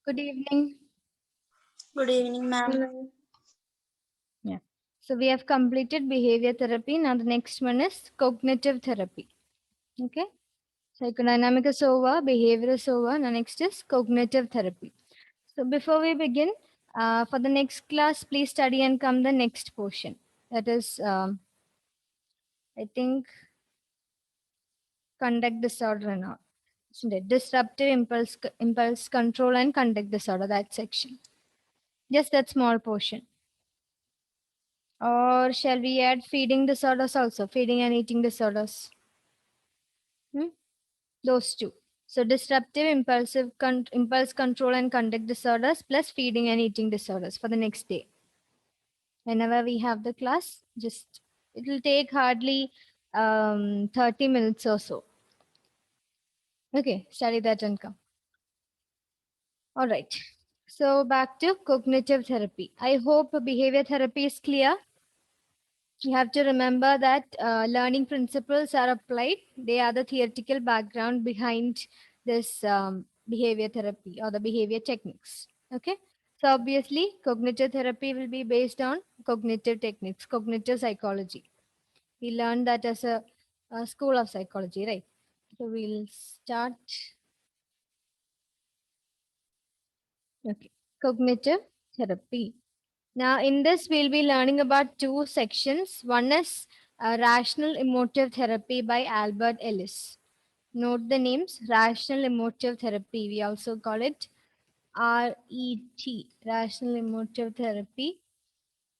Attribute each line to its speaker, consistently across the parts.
Speaker 1: Good evening.
Speaker 2: Good evening, ma'am.
Speaker 1: Yeah. So we have completed behavior therapy. Now the next one is cognitive therapy. Okay. Psychodynamic is over, behavior is over. Now next is cognitive therapy. So before we begin, for the next class, please study and come the next portion. That is, I think, conduct disorder and all. Isn't it? Disruptive impulse control and conduct disorder. That section. Just that small portion. Or shall we add feeding disorders also? Feeding and eating disorders. Hmm? Those two. So disruptive impulse control and conduct disorders plus feeding and eating disorders for the next day. Whenever we have the class, just it will take hardly 30 minutes or so. Okay, study that and come. All right. So back to cognitive therapy. I hope behavior therapy is clear. You have to remember that learning principles are applied. They are the theoretical background behind this behavior therapy or the behavior techniques. Okay. So obviously, cognitive therapy will be based on cognitive techniques, cognitive psychology. We learned that as a school of psychology, right? So we'll start. Okay. Cognitive therapy. Now, in this, we'll be learning about two sections. One is Rational Emotive Therapy by Albert Ellis. Note the names Rational Emotive Therapy. We also call it RET, Rational Emotive Therapy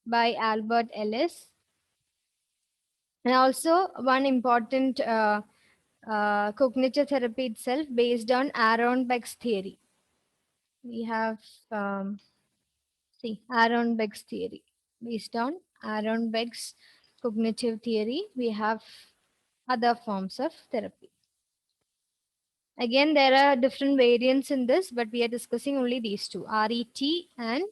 Speaker 1: by Albert Ellis. And also, one important cognitive therapy itself based on Aaron Beck's theory. We have Aaron Beck's theory. Based on Aaron Beck's cognitive theory, we have other forms of therapy. Again, there are different variants in this, but we are discussing only these two, RET and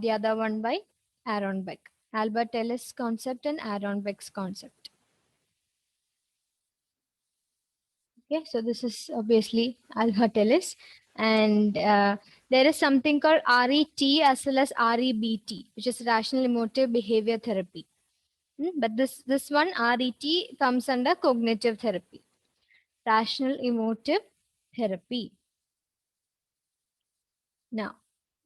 Speaker 1: the other one by Aaron Beck. Albert Ellis concept and Aaron Beck's concept. Okay, so this is obviously Albert Ellis. And there is something called RET as well as REBT, which is Rational Emotive Behavior Therapy. But this one RET comes under cognitive therapy, rational emotive therapy. Now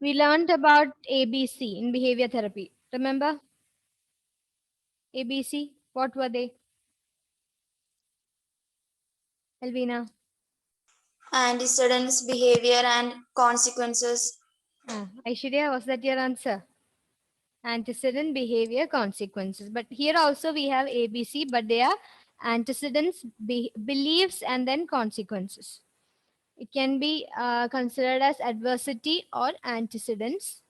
Speaker 1: we learned about ABC in behavior therapy. Remember ABC? What were they? Elvina?
Speaker 2: Antecedents, behavior, and consequences.
Speaker 1: Aishwarya, was that your answer? Antecedent, behavior, consequences. But here also we have ABC, but they are antecedents, beliefs, and then consequences. It can be considered as adversity or antecedents.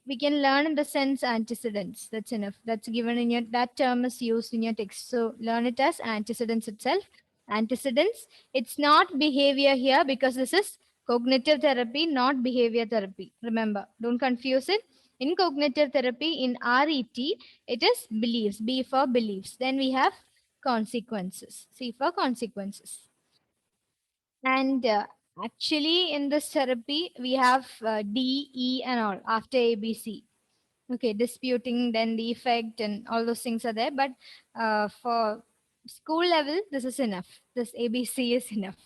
Speaker 1: We can learn in the sense antecedents. That's enough. That's given in your, that term is used in your text. So learn it as antecedents itself. Antecedents. It's not behavior here because this is cognitive therapy, not behavior therapy. Remember, don't confuse it. In cognitive therapy, in RET, it is beliefs. B for beliefs. Then we have consequences. C for consequences. And actually, in this therapy, we have D, E, and all after ABC. Okay, disputing, then the effect, and all those things are there. But for school level, this is enough. This ABC is enough.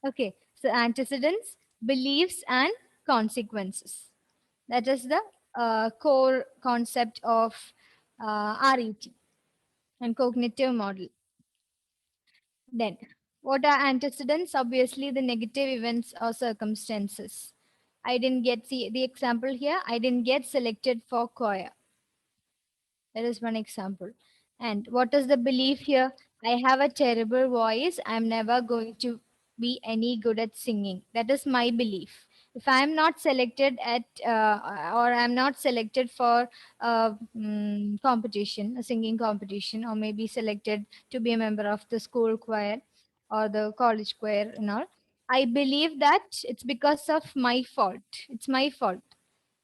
Speaker 1: Okay, so antecedents, beliefs, and consequences. That is the core concept of RET and cognitive model. Then, what are antecedents? Obviously, the negative events or circumstances. I didn't get, see the example here, I didn't get selected for choir. That is one example. And what is the belief here? I have a terrible voice. I'm never going to be any good at singing. That is my belief. If I'm not selected at, or I'm not selected for a competition, a singing competition, or maybe selected to be a member of the school choir or the college choir and all, I believe that it's because of my fault. It's my fault.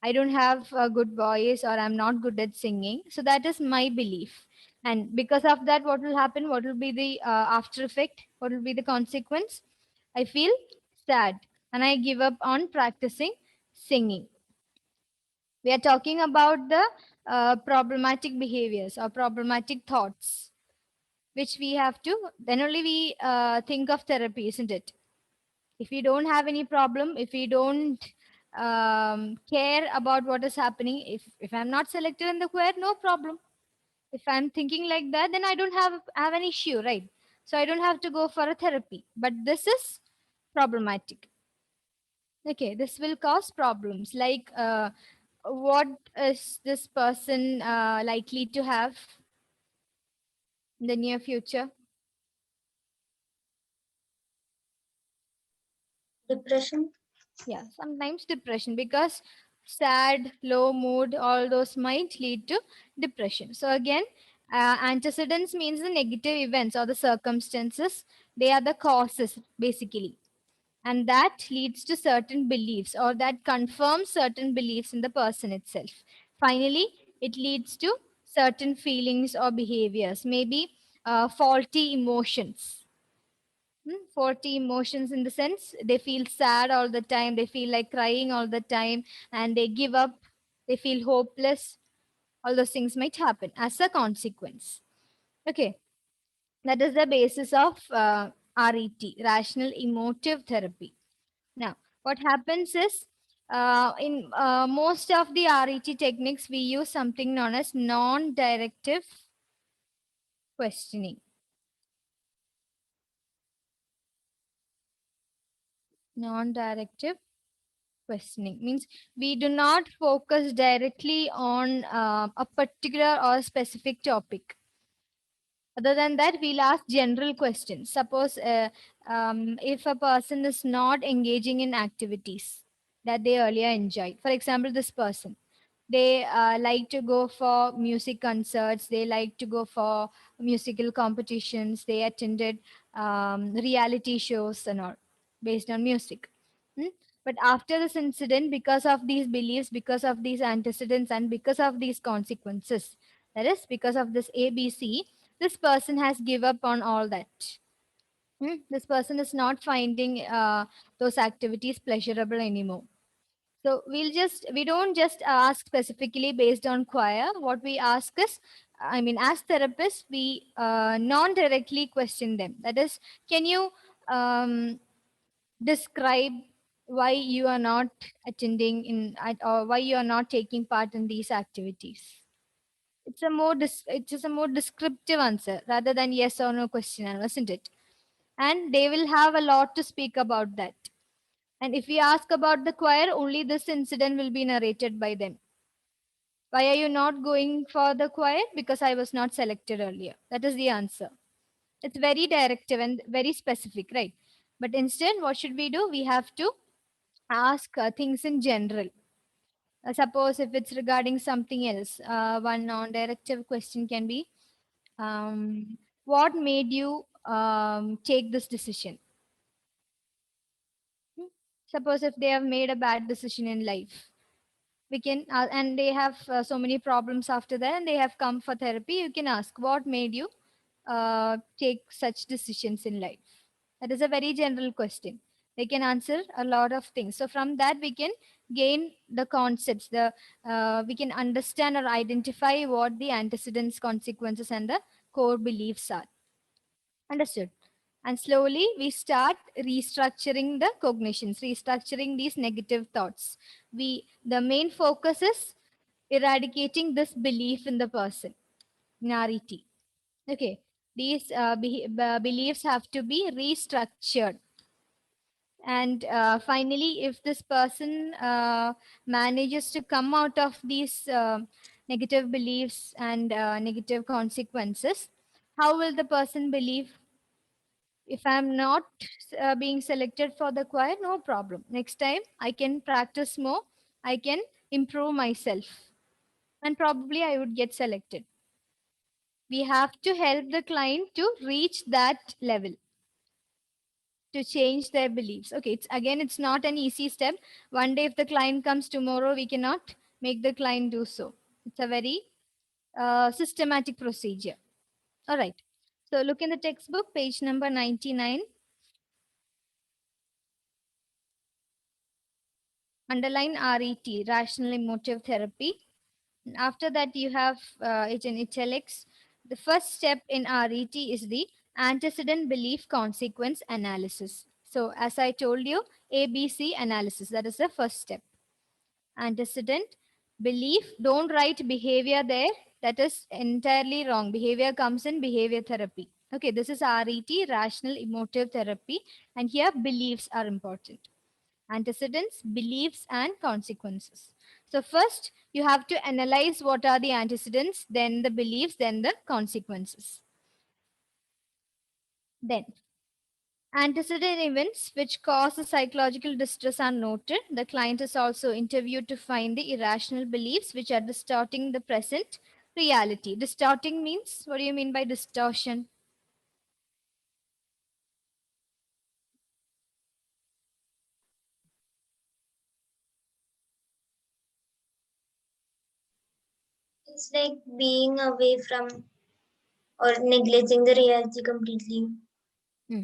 Speaker 1: I don't have a good voice or I'm not good at singing. So that is my belief. And because of that, what will happen? What will be the after effect? What will be the consequence? I feel sad. and I give up on practicing singing. We are talking about the problematic behaviors or problematic thoughts, which we have to, then only we think of therapy, isn't it? If we don't have any problem, if we don't care about what is happening, if I'm not selected in the choir, no problem. If I'm thinking like that, then I don't have an issue, right? So I don't have to go for a therapy. But this is problematic. Okay, this will cause problems. Like, what is this person likely to have in the near future?
Speaker 2: depression,
Speaker 1: Yeah, sometimes depression, because sad, low mood, all those might lead to depression. So again, antecedents means the negative events or the circumstances. They are the causes basically, and that leads to certain beliefs or that confirms certain beliefs in the person itself. Finally, it leads to certain feelings or behaviors, maybe faulty emotions. 40 emotions, in the sense they feel sad all the time, they feel like crying all the time, and they give up, they feel hopeless. All those things might happen as a consequence. Okay, that is the basis of RET, rational emotive therapy. Now, what happens is, in most of the RET techniques, we use something known as non directive questioning. Non directive questioning means we do not focus directly on a particular or specific topic. Other than that, we'll ask general questions. Suppose if a person is not engaging in activities that they earlier enjoyed, for example, this person, they like to go for music concerts, they like to go for musical competitions, they attended reality shows and all based on music. Hmm? But after this incident, because of these beliefs, because of these antecedents, and because of these consequences, that is, because of this ABC, this person has give up on all that. This person is not finding those activities pleasurable anymore. So we don't just ask specifically based on choir. What we ask is, I mean, as therapists, we non-directly question them. That is, can you describe why you are not attending or why you are not taking part in these activities? It's just a more descriptive answer rather than yes or no question, isn't it? And they will have a lot to speak about that. And if we ask about the choir, only this incident will be narrated by them. Why are you not going for the choir? Because I was not selected earlier. That is the answer. It's very directive and very specific, right? But instead, what should we do? We have to ask things in general. Suppose if it's regarding something else, one non-directive question can be, what made you take this decision? Hmm? Suppose if they have made a bad decision in life, we can and they have so many problems after that, and they have come for therapy. You can ask, what made you take such decisions in life? That is a very general question. They can answer a lot of things. So from that we can gain the concepts, the we can understand or identify what the antecedents, consequences, and the core beliefs are. Understood? And slowly we start restructuring the cognitions, restructuring these negative thoughts. The main focus is eradicating this belief in the person, narity. Okay, these beliefs have to be restructured. And finally, if this person manages to come out of these negative beliefs and negative consequences, how will the person believe? If I'm not being selected for the choir, no problem. Next time I can practice more, I can improve myself, and probably I would get selected. We have to help the client to reach that level, to change their beliefs. Okay, it's not an easy step. One day if the client comes, tomorrow we cannot make the client do so. It's a very systematic procedure. All right. So look in the textbook, page number 99. Underline RET, rational emotive therapy. After that, you have it in italics. The first step in RET is the antecedent belief consequence analysis. So, as I told you, ABC analysis, that is the first step. Antecedent belief, don't write behavior there. That is entirely wrong. Behavior comes in behavior therapy. Okay, this is RET, rational emotive therapy, and here beliefs are important. Antecedents, beliefs, and consequences. So, first you have to analyze what are the antecedents, then the beliefs, then the consequences. Then, antecedent events which cause the psychological distress are noted. The client is also interviewed to find the irrational beliefs which are distorting the present reality. Distorting means, what do you mean by distortion?
Speaker 2: It's like being away from or neglecting the reality completely.
Speaker 1: Hmm.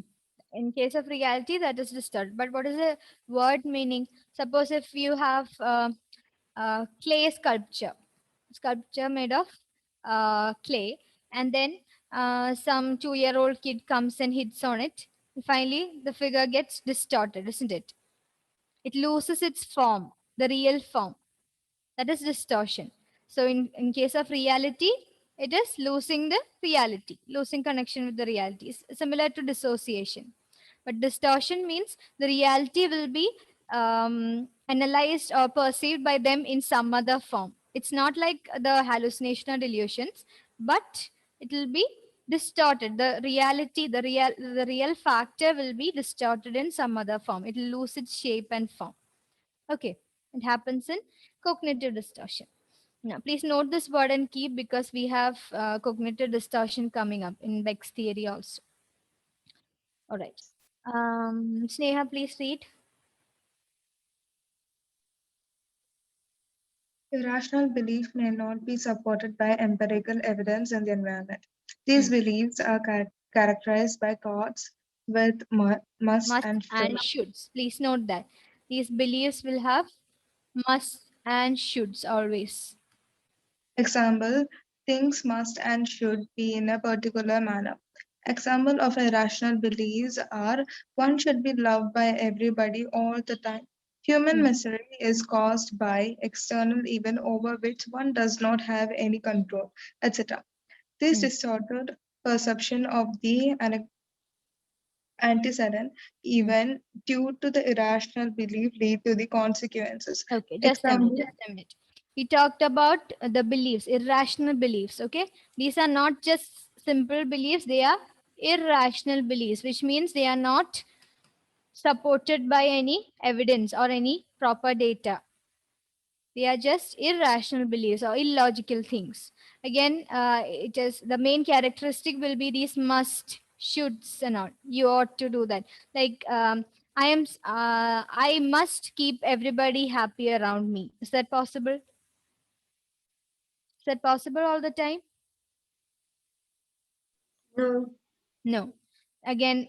Speaker 1: In case of reality, that is distorted. But what is the word meaning? Suppose if you have clay sculpture made of clay, and then some 2-year-old kid comes and hits on it. Finally, the figure gets distorted, isn't it? It loses its form, the real form. That is distortion. So, in case of reality, it is losing the reality, losing connection with the reality. It's similar to dissociation. But distortion means the reality will be analyzed or perceived by them in some other form. It's not like the hallucination or delusions, but it will be distorted. The reality, the real factor will be distorted in some other form. It will lose its shape and form. Okay, it happens in cognitive distortion. Now, please note this word and keep, because we have cognitive distortion coming up in Beck's theory also. All right. Sneha, please read.
Speaker 3: Irrational belief may not be supported by empirical evidence in the environment. These beliefs are characterized by thoughts with must
Speaker 1: Must
Speaker 3: and should.
Speaker 1: and shoulds. Please note that these beliefs will have must and shoulds always.
Speaker 3: Example, things must and should be in a particular manner. Example of irrational beliefs are one should be loved by everybody all the time. Human
Speaker 1: Hmm.
Speaker 3: misery is caused by external event over which one does not have any control, etc. This
Speaker 1: Hmm.
Speaker 3: distorted perception of the antecedent
Speaker 1: Hmm.
Speaker 3: event due to the irrational belief lead to the consequences.
Speaker 1: Okay, just a minute,
Speaker 3: Example,
Speaker 1: just a minute. We talked about the beliefs, irrational beliefs. Okay, these are not just simple beliefs, they are irrational beliefs, which means they are not supported by any evidence or any proper data. They are just irrational beliefs or illogical things. Again, it is the main characteristic will be these must, shoulds, and all. You ought to do that. Like I must keep everybody happy around me. Is that possible? Is that possible all the time?
Speaker 2: No.
Speaker 1: No. Again,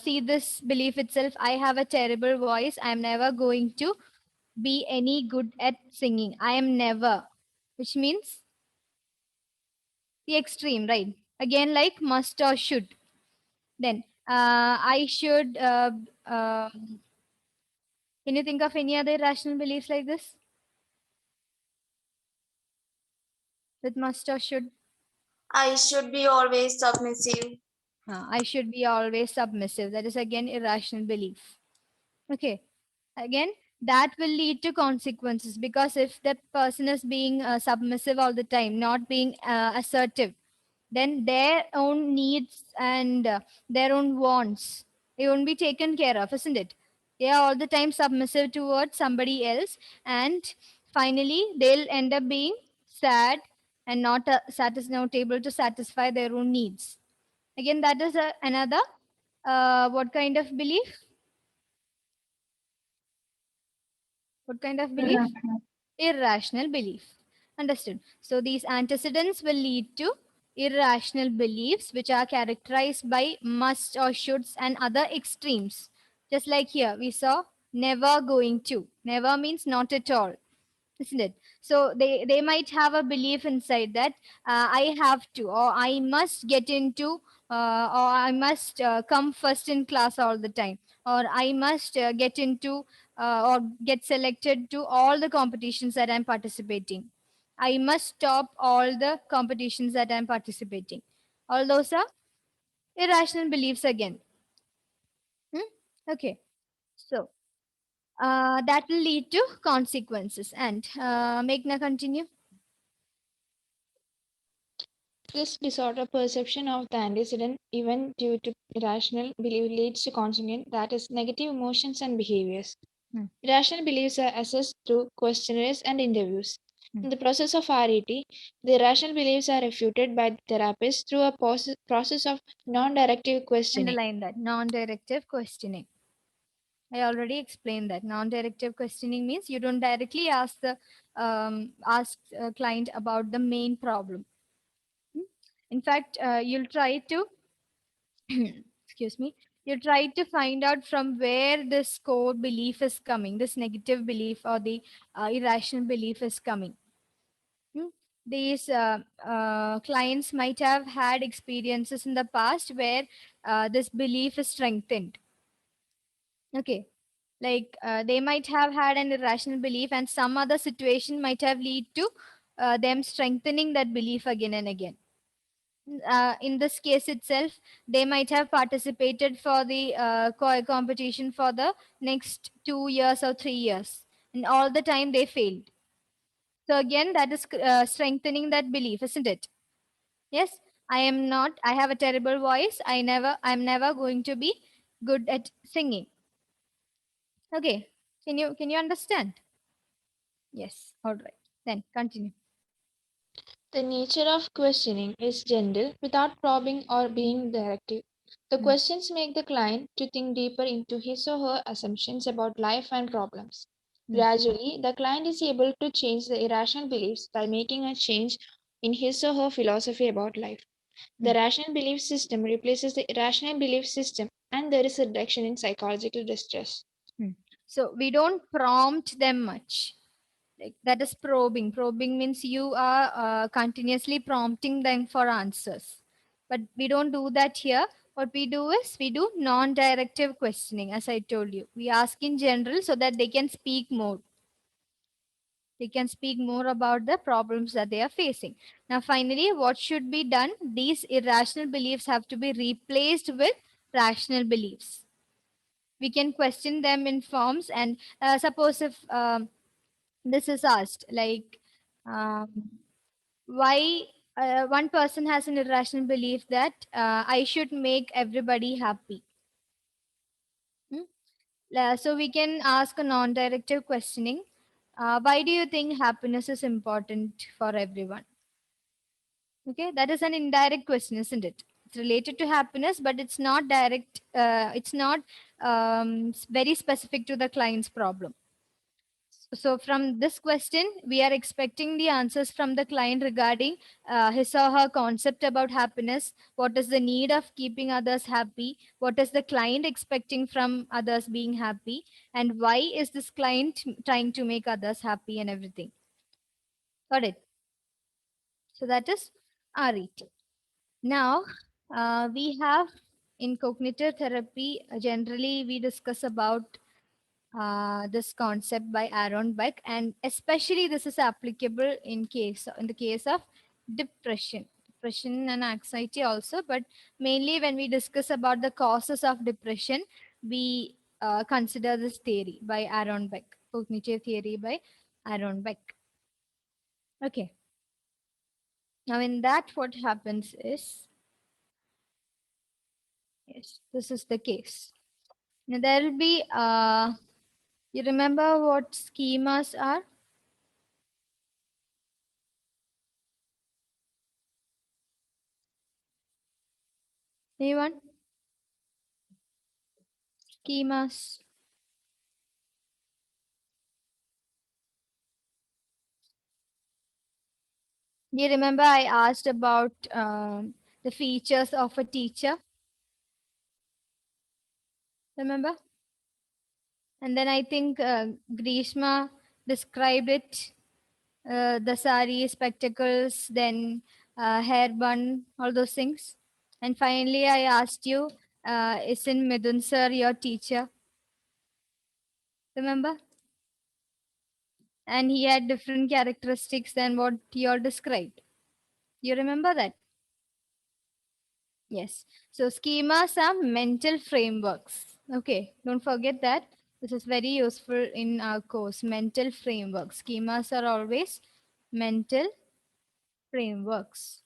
Speaker 1: see this belief itself. I have a terrible voice. I'm never going to be any good at singing. I am never, which means the extreme, right? Again, like must or should. Then I should. Can you think of any other rational beliefs like this with must or should?
Speaker 2: I should be always submissive.
Speaker 1: I should be always submissive. That is again irrational belief. Okay. Again, that will lead to consequences, because if that person is being submissive all the time, not being assertive, then their own needs and their own wants, they won't be taken care of, isn't it? They are all the time submissive towards somebody else, and finally they'll end up being sad and not able to satisfy their own needs. Again, that is another what kind of belief? What kind of belief?
Speaker 3: irrational.
Speaker 1: Irrational belief. Understood. So these antecedents will lead to irrational beliefs, which are characterized by must or shoulds and other extremes. Just like here, we saw never going to. Never means not at all, isn't it? So they might have a belief inside that I have to, or I must get into, or I must come first in class all the time, or I must get into or get selected to all the competitions that I'm participating. I must stop all the competitions that I'm participating. All those are irrational beliefs again. Hmm? Okay. So that will lead to consequences. And Meghna, continue.
Speaker 4: This disordered perception of the antecedent event due to irrational belief leads to consequence, that is, negative emotions and behaviors.
Speaker 1: Hmm.
Speaker 4: Irrational beliefs are assessed through questionnaires and interviews.
Speaker 1: Hmm.
Speaker 4: In the process of RET, the irrational beliefs are refuted by the therapist through a process of non-directive questioning.
Speaker 1: Underline that non-directive questioning. I already explained that non-directive questioning means you don't directly ask the client about the main problem. Hmm? In fact, you'll try to excuse me, you try to find out from where this core belief is coming, this negative belief or the irrational belief is coming. Hmm? These clients might have had experiences in the past where this belief is strengthened. Okay, like they might have had an irrational belief, and some other situation might have lead to them strengthening that belief again and again. In this case itself, they might have participated for the competition for the next 2 years or 3 years, and all the time they failed. So again, that is strengthening that belief, isn't it? Yes, I am not. I have a terrible voice. I'm never going to be good at singing. Okay, can you understand? Yes. All right. Then continue.
Speaker 4: The nature of questioning is gentle without probing or being directive. The
Speaker 1: Hmm.
Speaker 4: questions make the client to think deeper into his or her assumptions about life and problems.
Speaker 1: Hmm.
Speaker 4: Gradually, the client is able to change the irrational beliefs by making a change in his or her philosophy about life.
Speaker 1: Hmm.
Speaker 4: The rational belief system replaces the irrational belief system, and there is a reduction in psychological distress.
Speaker 1: Hmm. So we don't prompt them much. Like that is probing. Probing means you are continuously prompting them for answers. But we don't do that here. What we do is we do non-directive questioning, as I told you. We ask in general so that they can speak more. They can speak more about the problems that they are facing. Now, finally, what should be done? These irrational beliefs have to be replaced with rational beliefs. We can question them in forms, and suppose if this is asked, like, um, why one person has an irrational belief that I should make everybody happy. Hmm? So we can ask a non-directive questioning. Why do you think happiness is important for everyone? Okay, that is an indirect question, isn't it? It's related to happiness, but it's not direct. It's not very specific to the client's problem. So from this question, we are expecting the answers from the client regarding his or her concept about happiness. What is the need of keeping others happy? What is the client expecting from others being happy? And why is this client trying to make others happy and everything? Got it? So that is RET. Now, we have in cognitive therapy, generally we discuss about this concept by Aaron Beck, and especially this is applicable in the case of depression and anxiety also. But mainly when we discuss about the causes of depression, we consider this theory by Aaron Beck, cognitive theory by Aaron Beck. Okay. Now in that, what happens is, yes, this is the case. Now there will be you remember what schemas are? Anyone? Schemas. You remember I asked about the features of a teacher? Remember? And then I think Grishma described it, the sari, spectacles, then hair bun, all those things. And finally, I asked you, isn't Midun sir your teacher? Remember? And he had different characteristics than what you all described. You remember that? Yes. So schemas are mental frameworks. Okay, don't forget that. This is very useful in our course. Mental frameworks. Schemas are always mental frameworks.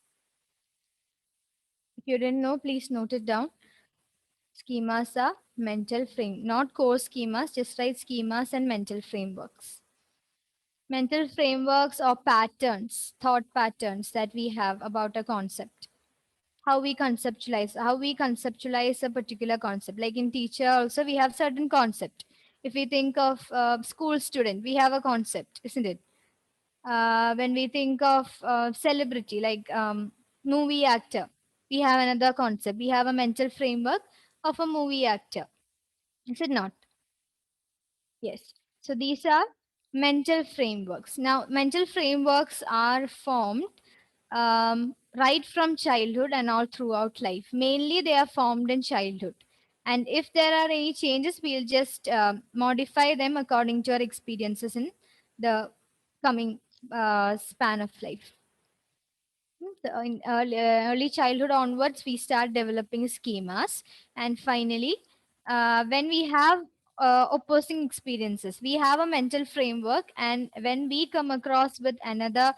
Speaker 1: If you didn't know, please note it down. Schemas are mental frame, not core schemas, just write schemas and mental frameworks. Mental frameworks or patterns, thought patterns that we have about a concept. How we conceptualize a particular concept. Like in teacher also we have certain concept. If we think of school student, we have a concept, isn't it? When we think of celebrity, like movie actor, we have another concept. We have a mental framework of a movie actor. Is it not? Yes. So these are mental frameworks. Now, mental frameworks are formed right from childhood and all throughout life. Mainly, they are formed in childhood. And if there are any changes, we'll just modify them according to our experiences in the coming span of life. So in early childhood onwards, we start developing schemas. And finally, when we have opposing experiences, we have a mental framework. And when we come across with another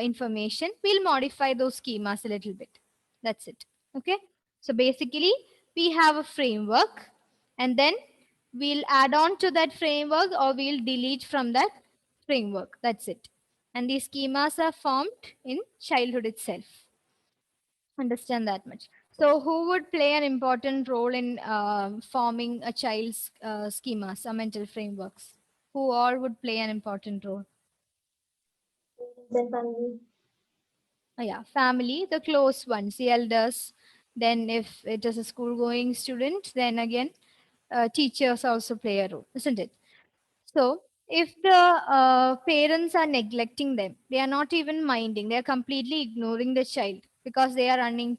Speaker 1: information, we'll modify those schemas a little bit. That's it. Okay. So basically, we have a framework, and then we'll add on to that framework or we'll delete from that framework. That's it. And these schemas are formed in childhood itself. Understand that much. So who would play an important role in forming a child's schemas or mental frameworks? Who all would play an important role?
Speaker 2: Then family.
Speaker 1: Yeah, family, the close ones, the elders. Then if it is a school going student, then again teachers also play a role, isn't it? So, if the parents are neglecting them, they are not even minding, they are completely ignoring the child because they are running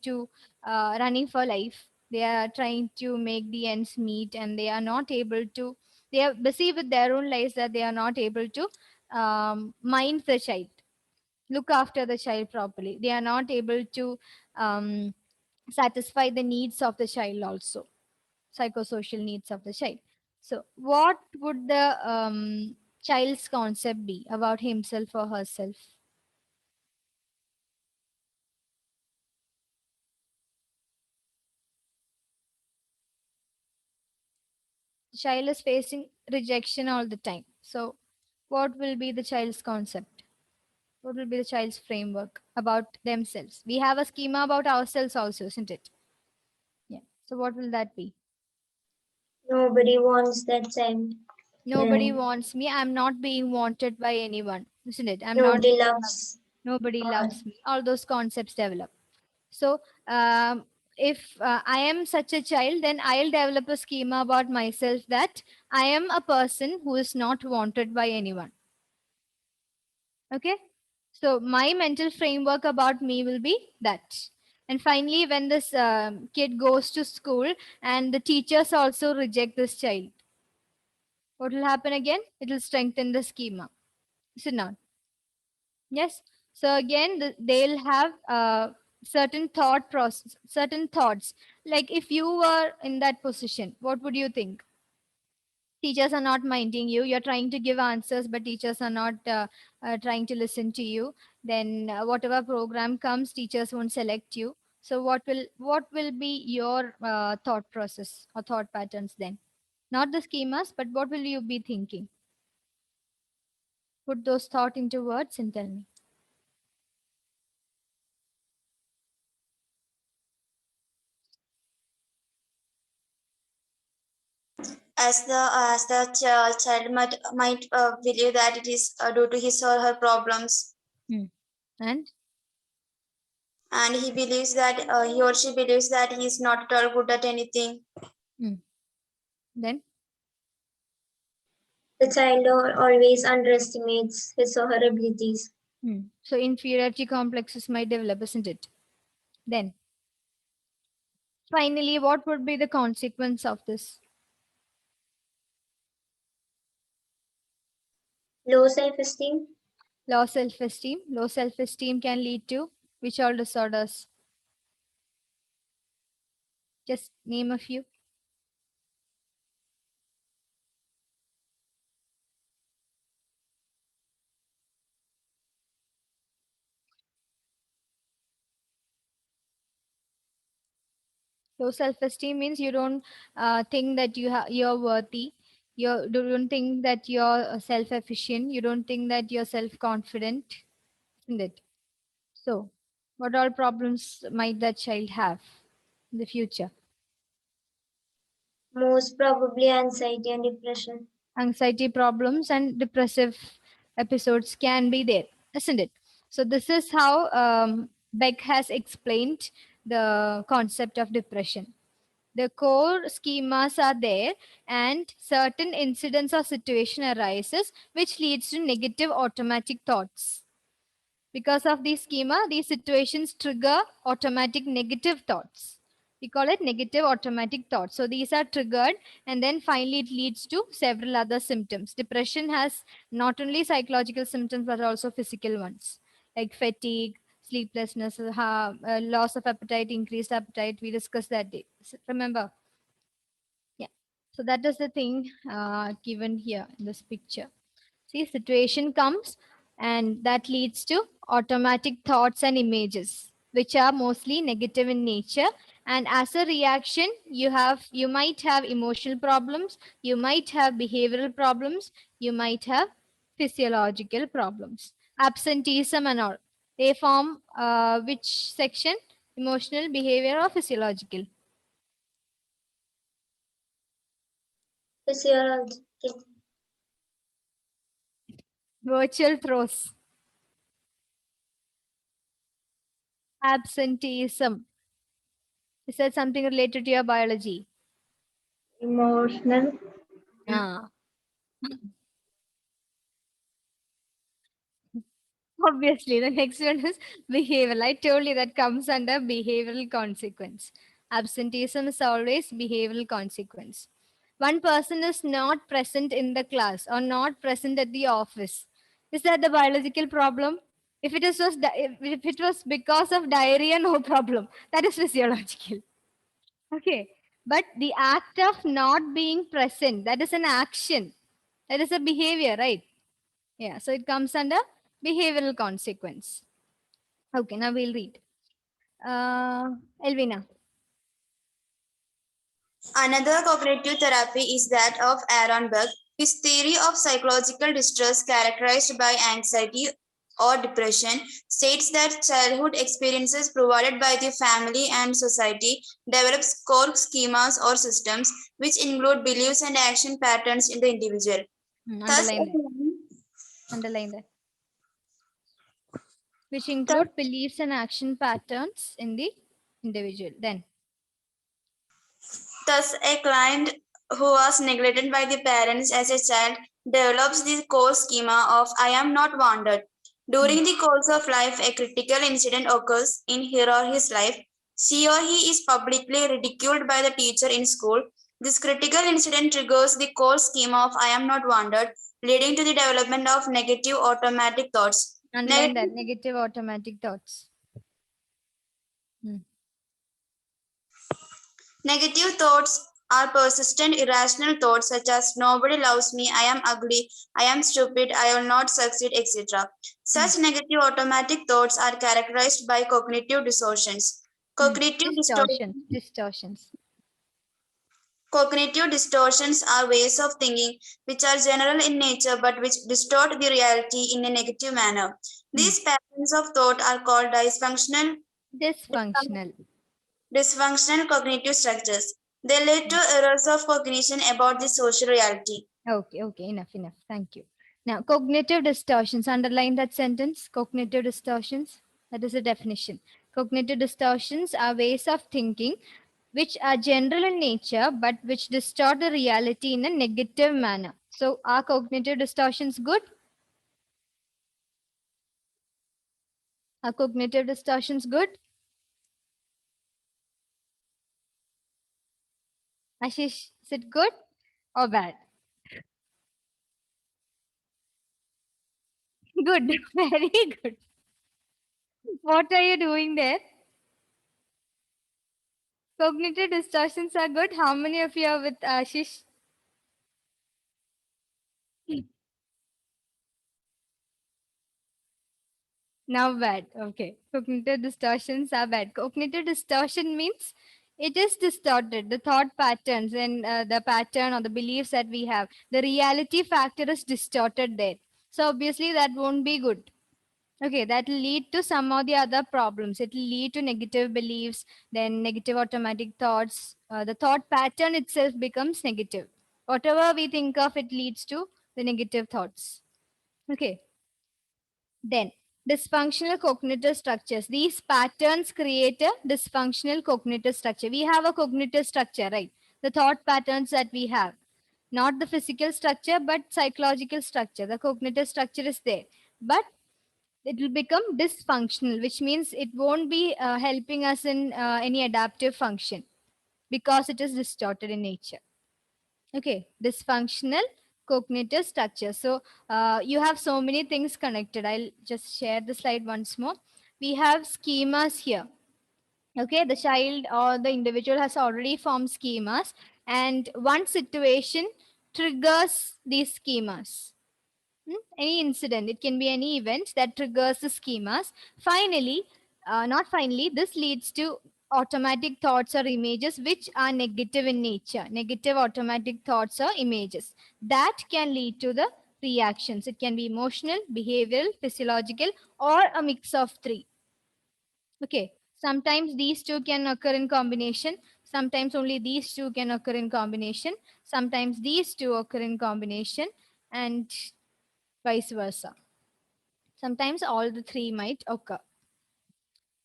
Speaker 1: for life. They are trying to make the ends meet, and they are not able to. They are busy with their own lives that they are not able to mind the child, look after the child properly. They are not able to um, satisfy the needs of the child also, psychosocial needs of the child. So, what would the child's concept be about himself or herself? The child is facing rejection all the time. So, what will be the child's concept? What will be the child's framework about themselves? We have a schema about ourselves also, isn't it? Yeah. So, what will that be?
Speaker 2: Nobody wants that child.
Speaker 1: Nobody
Speaker 2: Yeah.
Speaker 1: wants me. I'm not being wanted by anyone, isn't it? I'm not
Speaker 2: Nobody
Speaker 1: being loved.
Speaker 2: loves.
Speaker 1: Nobody loves me. All those concepts develop. So, if I am such a child, then I'll develop a schema about myself that I am a person who is not wanted by anyone. Okay. So, my mental framework about me will be that. And finally, when this kid goes to school and the teachers also reject this child, what will happen again? It will strengthen the schema. Is it not? Yes. So again, they'll have certain thought process, certain thoughts. Like if you were in that position, what would you think? Teachers are not minding you. You're trying to give answers, but teachers are not trying to listen to you. Then whatever program comes, teachers won't select you. So what will be your thought process or thought patterns then? Not the schemas, but what will you be thinking? Put those thought into words and tell me.
Speaker 2: Child might believe that it is due to his or her problems,
Speaker 1: And
Speaker 2: and he or she believes that he is not at all good at anything.
Speaker 1: then
Speaker 2: The child always underestimates his or her abilities.
Speaker 1: So inferiority complexes might develop, isn't it? Then, finally, what would be the consequence of this?
Speaker 2: Low self-esteem,
Speaker 1: Low self-esteem. Low self-esteem can lead to which all disorders? Just name a few. Low self-esteem means you don't think that you're worthy. You don't think that you're self-efficient. You don't think that you're self-confident, isn't it? So, what all problems might that child have in the future?
Speaker 2: most probably anxiety and depression.
Speaker 1: Anxiety problems and depressive episodes can be there, isn't it? So, this is how Beck has explained the concept of depression. The core schemas are there, and certain incidents or situation arises which leads to negative automatic thoughts. Because of the schema, these situations trigger automatic negative thoughts. We call it negative automatic thoughts. So these are triggered, and then finally it leads to several other symptoms. Depression has not only psychological symptoms but also physical ones like fatigue, sleeplessness, loss of appetite, increased appetite. We discussed that day. Remember? Yeah. So that is the thing given here in this picture. See, situation comes and that leads to automatic thoughts and images, which are mostly negative in nature. And as a reaction, you might have emotional problems, you might have behavioral problems, you might have physiological problems. Absenteeism and all. They form which section? Emotional, behavior, or physiological?
Speaker 2: Physiological.
Speaker 1: Virtual throws. Absenteeism. Is that something related to your biology?
Speaker 2: Emotional.
Speaker 1: Ah, obviously, the next one is behavioral. I told you that comes under behavioral consequence. Absenteeism is always behavioral consequence. One person is not present in the class or not present at the office. Is that the biological problem? If it was because of diarrhea, no problem. That is physiological. Okay. But the act of not being present, that is an action. That is a behavior, right? Yeah. So it comes under behavioral consequence. Okay. Now we'll read. Elvina.
Speaker 5: Another cognitive therapy is that of Aaron Beck. His theory of psychological distress characterized by anxiety or depression states that childhood experiences provided by the family and society develops core schemas or systems which include beliefs and action patterns in the individual. Thus,
Speaker 1: Underline that. Underline that. Which include beliefs and action patterns in the individual. Then.
Speaker 5: Thus, a client who was neglected by the parents as a child develops the core schema of I am not wanted. During the course of life, a critical incident occurs in her or his life. She or he is publicly ridiculed by the teacher in school. This critical incident triggers the core schema of I am not wanted, leading to the development of negative automatic thoughts.
Speaker 1: Underline that. Negative automatic thoughts.
Speaker 5: Negative thoughts are persistent, irrational thoughts such as nobody loves me, I am ugly, I am stupid, I will not succeed, etc. Such negative automatic thoughts are characterized by cognitive distortions.
Speaker 1: Distortions.
Speaker 5: Cognitive distortions are ways of thinking which are general in nature but which distort the reality in a negative manner. These patterns of thought are called dysfunctional cognitive structures. They lead to errors of cognition about the social reality.
Speaker 1: Okay, enough. Thank you. Now, cognitive distortions. Underline that sentence. Cognitive distortions. That is a definition. Cognitive distortions are ways of thinking which are general in nature but which distort the reality in a negative manner. So are cognitive distortions good? Are cognitive distortions good? Ashish, is it good or bad? Good, very good. What are you doing there? Cognitive distortions are good. How many of you are with Ashish? Now bad. Okay. Cognitive distortions are bad. Cognitive distortion means it is distorted. The thought patterns and the pattern or the beliefs that we have, the reality factor is distorted there. So obviously that won't be good. Okay, that will lead to some or the other problems. It will lead to negative beliefs, then negative automatic thoughts. The thought pattern itself becomes negative. Whatever we think of, it leads to the negative thoughts. Okay. Then, dysfunctional cognitive structures. These patterns create a dysfunctional cognitive structure. We have a cognitive structure, right? The thought patterns that we have. Not the physical structure, but psychological structure. The cognitive structure is there. But it will become dysfunctional, which means it won't be helping us in any adaptive function because it is distorted in nature. Okay, dysfunctional cognitive structure. So you have so many things connected. I'll just share the slide once more. We have schemas here. Okay, the child or the individual has already formed schemas, and one situation triggers these schemas. Any incident, it can be any event that triggers the schemas. Finally, not finally, this leads to automatic thoughts or images which are negative in nature. Negative automatic thoughts or images that can lead to the reactions. It can be emotional, behavioral, physiological, or a mix of three. Okay, sometimes these two can occur in combination. Sometimes only these two can occur in combination. Sometimes these two occur in combination, and vice versa. Sometimes all the three might occur.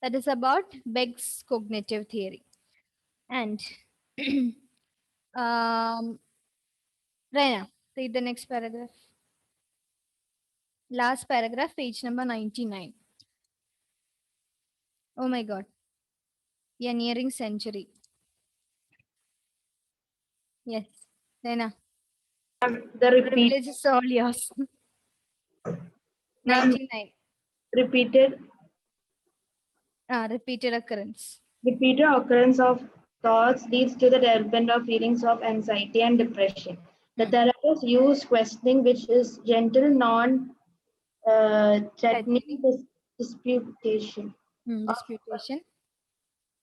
Speaker 1: That is about Beck's cognitive theory. And Raina, read the next paragraph. Last paragraph, page number 99. Oh my God. We are nearing century. Yes. Raina,
Speaker 6: The repeat,
Speaker 1: privilege is all yours. 99.
Speaker 6: repeated
Speaker 1: Repeated occurrence.
Speaker 6: repeated occurrence of thoughts leads to the development of feelings of anxiety and depression. The
Speaker 1: Hmm.
Speaker 6: therapist used questioning, which is gentle, non-threatening disputation
Speaker 1: Disputation.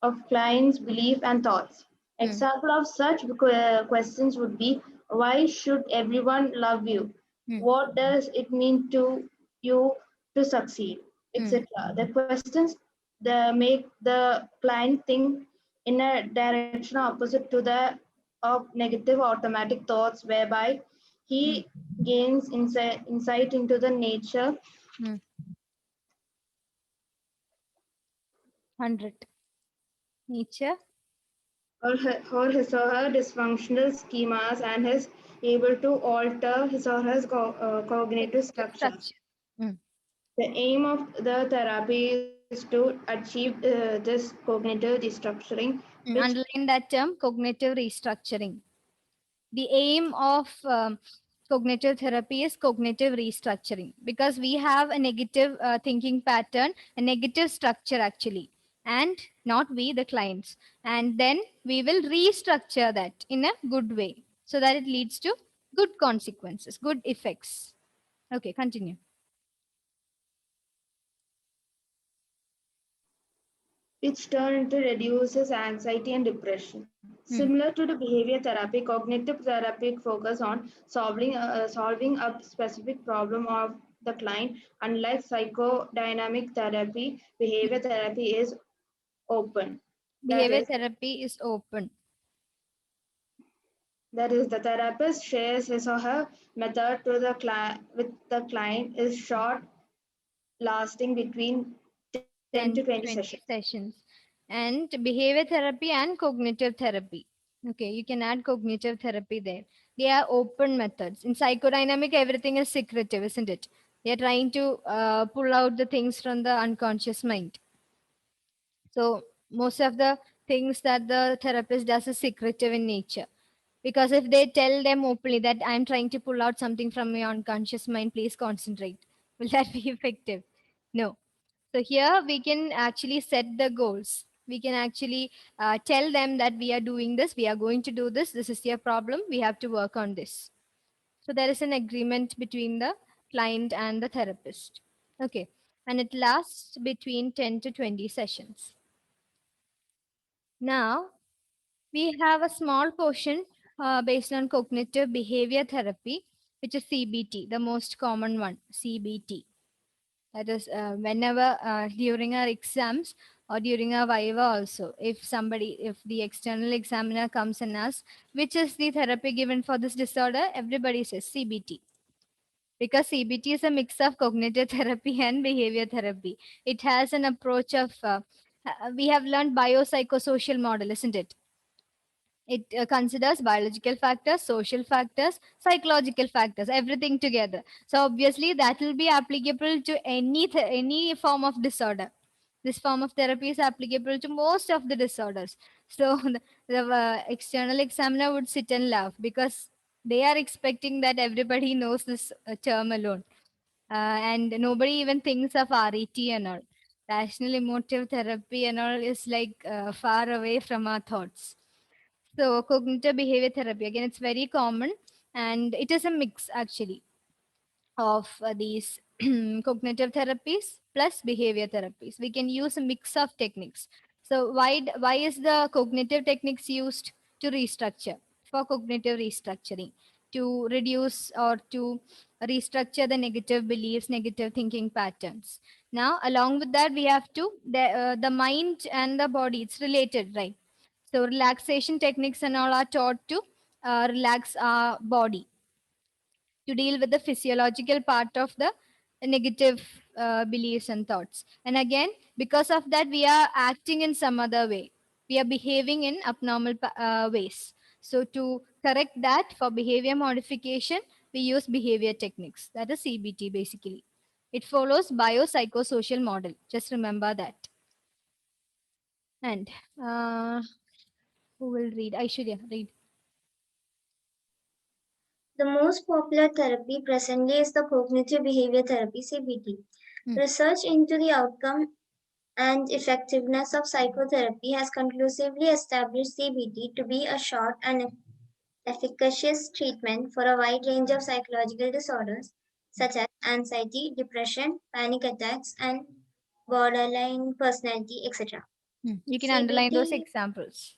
Speaker 6: of clients' belief and thoughts.
Speaker 1: Hmm.
Speaker 6: Example of such questions would be: Why should everyone love you?
Speaker 1: Hmm.
Speaker 6: What does it mean to you to succeed, etc. The questions make the client think in a direction opposite to the of negative automatic thoughts, whereby he gains insight into the nature
Speaker 1: 100. Nature.
Speaker 6: or his or her dysfunctional schemas and is able to alter his or her cognitive structures.
Speaker 1: Hmm.
Speaker 6: The aim of the therapy is to achieve this cognitive restructuring, which
Speaker 1: Underline that term, cognitive restructuring. The aim of cognitive therapy is cognitive restructuring because we have a negative thinking pattern, a negative structure actually, and not we, the clients. And then we will restructure that in a good way so that it leads to good consequences, good effects. Okay, continue.
Speaker 6: which turn into reduces anxiety and depression. Similar to the behavior therapy, cognitive therapy focus on solving a specific problem of the client. Unlike psychodynamic therapy, behavior therapy is open. That
Speaker 1: Behavior
Speaker 6: is,
Speaker 1: therapy is open.
Speaker 6: the therapist shares his or her method to the client with the client is short, lasting between 10 to
Speaker 1: 10
Speaker 6: 20
Speaker 1: to
Speaker 6: sessions.
Speaker 1: 20 sessions. And behavior therapy and cognitive therapy. Okay, you can add cognitive therapy there. They are open methods. In psychodynamic, everything is secretive, isn't it? They are trying to pull out the things from the unconscious mind. So most of the things that the therapist does is secretive in nature. Because if they tell them openly that I'm trying to pull out something from your unconscious mind, please concentrate. Will that be effective? No. So here we can actually set the goals. We can actually tell them that we are doing this, we are going to do this, this is your problem, we have to work on this. So there is an agreement between the client and the therapist. Okay. And it lasts between 10 to 20 sessions. Now, we have a small portion based on cognitive behavior therapy, which is CBT, the most common one, CBT. That is whenever during our exams or during our viva also, if the external examiner comes and asks, which is the therapy given for this disorder, everybody says CBT. Because CBT is a mix of cognitive therapy and behavior therapy. It has an approach of, we have learned biopsychosocial model, isn't it? It considers biological factors, social factors, psychological factors, everything together. So obviously that will be applicable to any form of disorder. This form of therapy is applicable to most of the disorders. So the external examiner would sit and laugh because they are expecting that everybody knows this term alone. And nobody even thinks of RET and all. Rational emotive therapy and all is like far away from our thoughts. So cognitive behavior therapy, again, it's very common and it is a mix actually of these cognitive therapies plus behavior therapies. We can use a mix of techniques. So why is the cognitive techniques used? To restructure, for cognitive restructuring, to reduce or to restructure the negative beliefs, negative thinking patterns. Now, along with that, we have to the mind and the body. It's related, right? So relaxation techniques and all are taught to relax our body, to deal with the physiological part of the negative beliefs and thoughts. And again, because of that, we are acting in some other way. We are behaving in abnormal ways. So to correct that, for behavior modification, we use behavior techniques. That is CBT basically. It follows biopsychosocial model. Just remember that. And who will read? Aishwarya, read.
Speaker 2: The most popular therapy presently is the cognitive behavior therapy, CBT. Research into the outcome and effectiveness of psychotherapy has conclusively established CBT to be a short and efficacious treatment for a wide range of psychological disorders such as anxiety, depression, panic attacks, and borderline personality, etc.
Speaker 1: You can underline those
Speaker 2: CBT
Speaker 1: examples.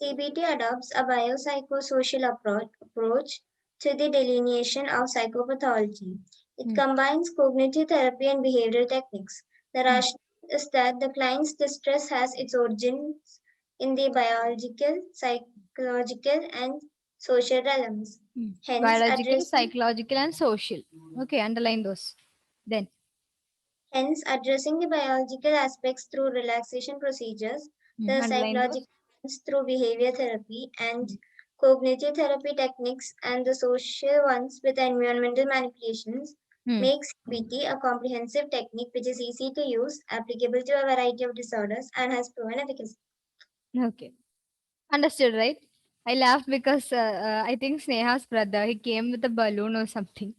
Speaker 2: CBT adopts a biopsychosocial approach to the delineation of psychopathology. It combines cognitive therapy and behavioral techniques. The rationale is that the client's distress has its origins in the biological, psychological, and social realms. Hence,
Speaker 1: Biological, psychological, and social. Okay, underline those. Then.
Speaker 2: Hence, addressing the biological aspects through relaxation procedures, the
Speaker 1: Underline those.
Speaker 2: psychological ones through behavior therapy and cognitive therapy techniques, and the social ones with environmental manipulations, makes CBT a comprehensive technique which is easy to use, applicable to a variety of disorders, and has proven efficacy.
Speaker 1: Okay. Understood, right? I laughed because I think Sneha's brother, he came with a balloon or something.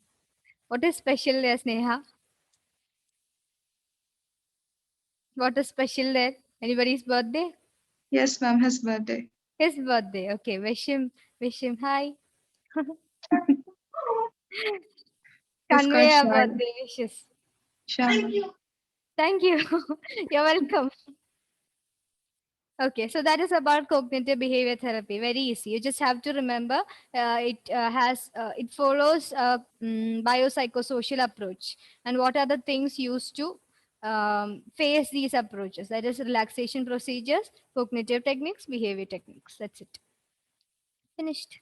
Speaker 1: What is special there, Sneha? What is special there? Anybody's birthday?
Speaker 3: Yes, ma'am, his birthday.
Speaker 1: His birthday. Okay, wish him hi.
Speaker 3: He's
Speaker 1: Convey
Speaker 3: called
Speaker 1: our
Speaker 3: Shai.
Speaker 1: birthday wishes.
Speaker 3: Shai.
Speaker 1: Thank you. You're welcome. Okay, so that is about cognitive behavior therapy. Very easy. You just have to remember it follows a biopsychosocial approach. And what are the things used to face these approaches? That is relaxation procedures, cognitive techniques, behavior techniques. That's it. Finished.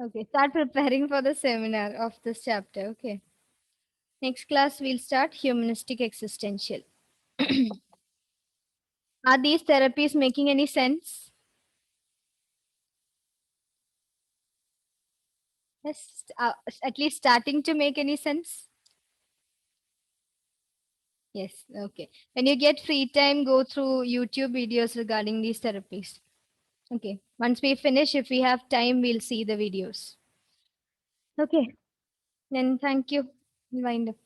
Speaker 1: Okay, start preparing for the seminar of this chapter. Okay. Next class, we'll start humanistic existential. Are these therapies making any sense? Yes, at least starting to make any sense? Yes, okay. When you get free time, go through YouTube videos regarding these therapies. Okay, once we finish, if we have time, we'll see the videos. Okay, then thank you. Wind up.